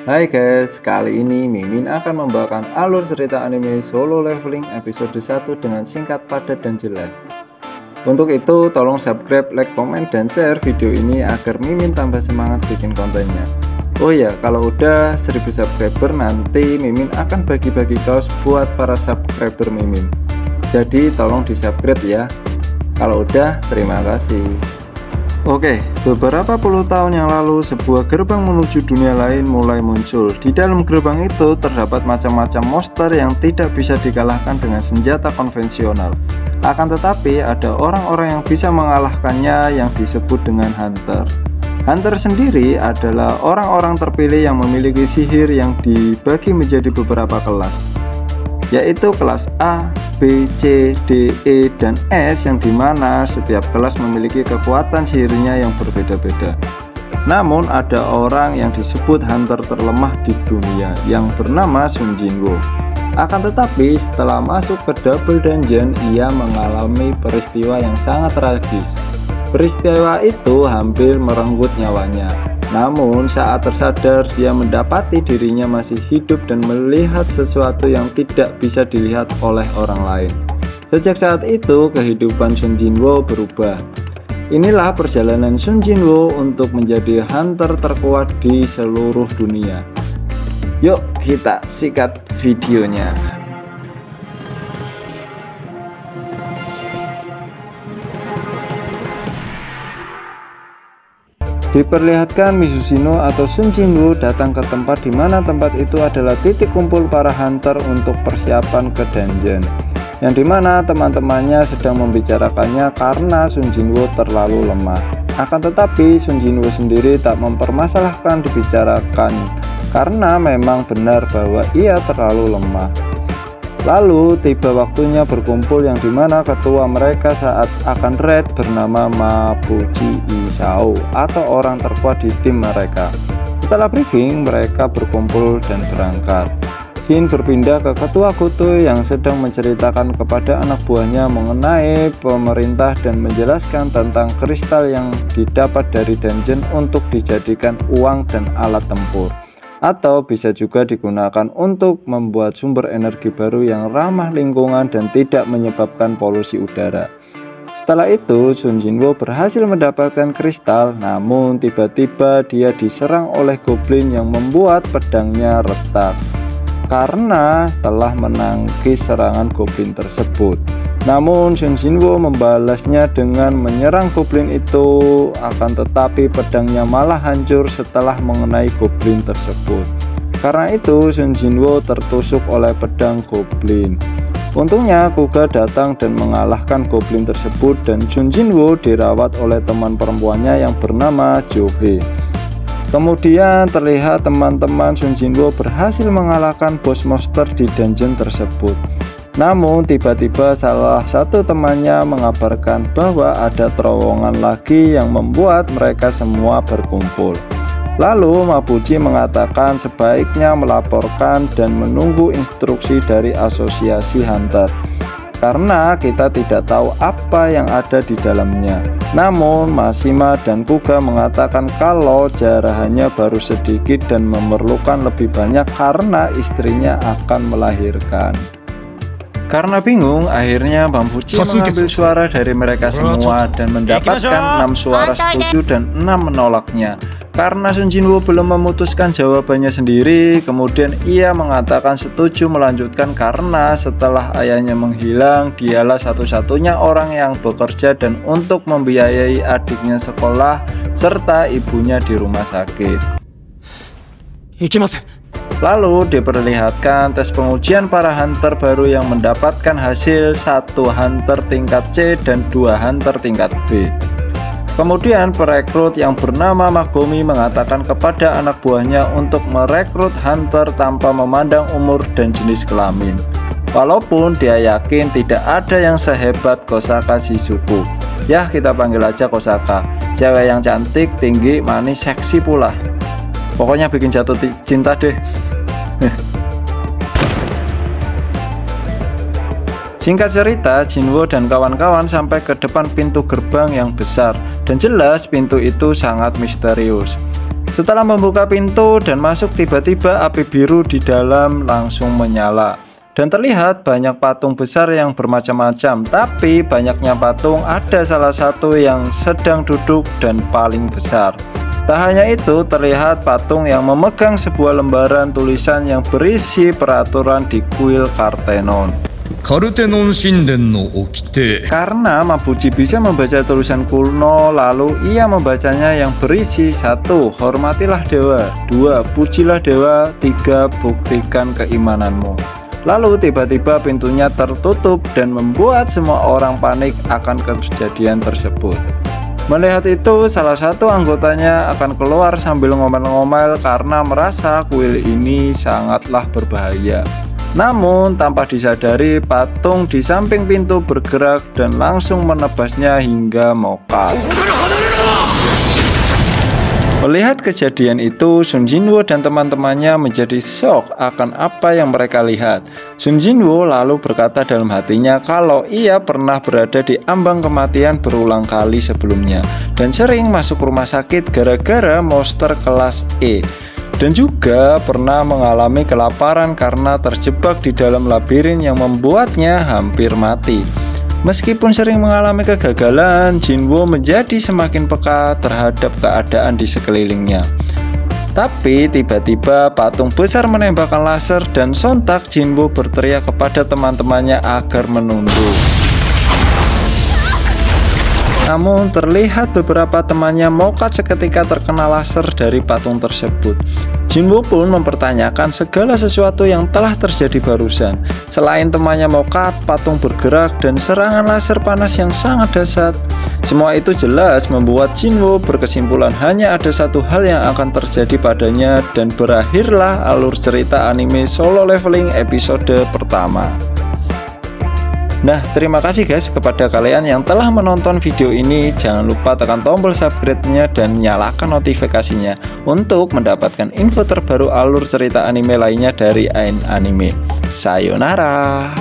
Hai guys, kali ini Mimin akan membawakan alur cerita anime Solo Leveling episode 1 dengan singkat, padat, dan jelas. Untuk itu, tolong subscribe, like, komen, dan share video ini agar Mimin tambah semangat bikin kontennya. Oh ya, kalau udah 1000 subscriber nanti Mimin akan bagi-bagi kaos buat para subscriber Mimin. Jadi tolong di subscribe ya. Kalau udah, terima kasih. Oke, beberapa puluh tahun yang lalu sebuah gerbang menuju dunia lain mulai muncul. Di dalam gerbang itu terdapat macam-macam monster yang tidak bisa dikalahkan dengan senjata konvensional. Akan tetapi ada orang-orang yang bisa mengalahkannya yang disebut dengan Hunter. Hunter sendiri adalah orang-orang terpilih yang memiliki sihir yang dibagi menjadi beberapa kelas, yaitu kelas A, B, C, D, E, dan S, yang dimana setiap kelas memiliki kekuatan sihirnya yang berbeda-beda. Namun ada orang yang disebut Hunter terlemah di dunia yang bernama Sun Jinwoo. Akan tetapi setelah masuk ke Double Dungeon, ia mengalami peristiwa yang sangat tragis. Peristiwa itu hampir merenggut nyawanya. Namun saat tersadar, dia mendapati dirinya masih hidup dan melihat sesuatu yang tidak bisa dilihat oleh orang lain. Sejak saat itu, kehidupan Sun Jinwoo berubah. Inilah perjalanan Sun Jinwoo untuk menjadi hunter terkuat di seluruh dunia. Yuk kita sikat videonya. Diperlihatkan Mizushino atau Sun Jinwoo datang ke tempat di mana tempat itu adalah titik kumpul para hunter untuk persiapan ke dungeon, yang dimana teman-temannya sedang membicarakannya karena Sun Jinwoo terlalu lemah. Akan tetapi Sun Jinwoo sendiri tak mempermasalahkan dibicarakan karena memang benar bahwa ia terlalu lemah. Lalu tiba waktunya berkumpul, yang dimana ketua mereka saat akan raid bernama Mabuchi Isao atau orang terkuat di tim mereka. Setelah briefing, mereka berkumpul dan berangkat. Shin berpindah ke ketua Kuto yang sedang menceritakan kepada anak buahnya mengenai pemerintah dan menjelaskan tentang kristal yang didapat dari dungeon untuk dijadikan uang dan alat tempur, atau bisa juga digunakan untuk membuat sumber energi baru yang ramah lingkungan dan tidak menyebabkan polusi udara. Setelah itu, Sun Jinwoo berhasil mendapatkan kristal, namun tiba-tiba dia diserang oleh goblin yang membuat pedangnya retak karena telah menangkis serangan goblin tersebut. Namun Sun Jinwoo membalasnya dengan menyerang goblin itu, akan tetapi pedangnya malah hancur setelah mengenai goblin tersebut. Karena itu Sun Jinwoo tertusuk oleh pedang goblin. Untungnya Kuga datang dan mengalahkan goblin tersebut, dan Sun Jinwoo dirawat oleh teman perempuannya yang bernama Johe. Kemudian terlihat teman-teman Sun Jinwoo berhasil mengalahkan bos monster di dungeon tersebut. Namun tiba-tiba salah satu temannya mengabarkan bahwa ada terowongan lagi yang membuat mereka semua berkumpul. Lalu Mabuchi mengatakan sebaiknya melaporkan dan menunggu instruksi dari asosiasi hunter, karena kita tidak tahu apa yang ada di dalamnya. Namun Mashima dan Kuga mengatakan kalau jarahannya baru sedikit dan memerlukan lebih banyak karena istrinya akan melahirkan. Karena bingung, akhirnya Mabuchi mengambil suara dari mereka semua dan mendapatkan 6 suara setuju dan 6 menolaknya. Karena Sun Jinwoo belum memutuskan jawabannya sendiri, kemudian ia mengatakan setuju melanjutkan karena setelah ayahnya menghilang, dialah satu-satunya orang yang bekerja dan untuk membiayai adiknya sekolah serta ibunya di rumah sakit. Lalu diperlihatkan tes pengujian para hunter baru yang mendapatkan hasil 1 hunter tingkat C dan 2 hunter tingkat B. Kemudian perekrut yang bernama Magomi mengatakan kepada anak buahnya untuk merekrut hunter tanpa memandang umur dan jenis kelamin. Walaupun dia yakin tidak ada yang sehebat Kosaka Shizuku. Ya, kita panggil aja Kosaka. Cewek yang cantik, tinggi, manis, seksi pula. Pokoknya bikin jatuh cinta deh. Singkat cerita, Jinwoo dan kawan-kawan sampai ke depan pintu gerbang yang besar, dan jelas pintu itu sangat misterius. Setelah membuka pintu dan masuk, tiba-tiba api biru di dalam langsung menyala. Dan terlihat banyak patung besar yang bermacam-macam, tapi banyaknya patung ada salah satu yang sedang duduk dan paling besar. Tak hanya itu, terlihat patung yang memegang sebuah lembaran tulisan yang berisi peraturan di kuil Kartenon. Karena Mabuchi bisa membaca tulisan kuno, lalu ia membacanya yang berisi 1. Hormatilah dewa, 2. Pujilah dewa, 3. Buktikan keimananmu. Lalu tiba-tiba pintunya tertutup dan membuat semua orang panik akan kejadian tersebut. Melihat itu, salah satu anggotanya akan keluar sambil ngomel-ngomel karena merasa kuil ini sangatlah berbahaya. Namun tanpa disadari, patung di samping pintu bergerak dan langsung menebasnya hingga mokat. Melihat kejadian itu, Sun Jinwoo dan teman-temannya menjadi shock akan apa yang mereka lihat. Sun Jinwoo lalu berkata dalam hatinya kalau ia pernah berada di ambang kematian berulang kali sebelumnya dan sering masuk rumah sakit gara-gara monster kelas E. Dan juga pernah mengalami kelaparan karena terjebak di dalam labirin yang membuatnya hampir mati. Meskipun sering mengalami kegagalan, Jinwoo menjadi semakin peka terhadap keadaan di sekelilingnya. Tapi tiba-tiba patung besar menembakkan laser dan sontak Jinwoo berteriak kepada teman-temannya agar menunduk. Namun terlihat beberapa temannya mokat seketika terkena laser dari patung tersebut. Jinwoo pun mempertanyakan segala sesuatu yang telah terjadi barusan. Selain temannya mokat, patung bergerak dan serangan laser panas yang sangat dahsyat. Semua itu jelas membuat Jinwoo berkesimpulan hanya ada satu hal yang akan terjadi padanya, dan berakhirlah alur cerita anime Solo Leveling episode pertama. Nah, terima kasih guys kepada kalian yang telah menonton video ini. Jangan lupa tekan tombol subscribe-nya dan nyalakan notifikasinya untuk mendapatkan info terbaru alur cerita anime lainnya dari Ain Anime. Sayonara.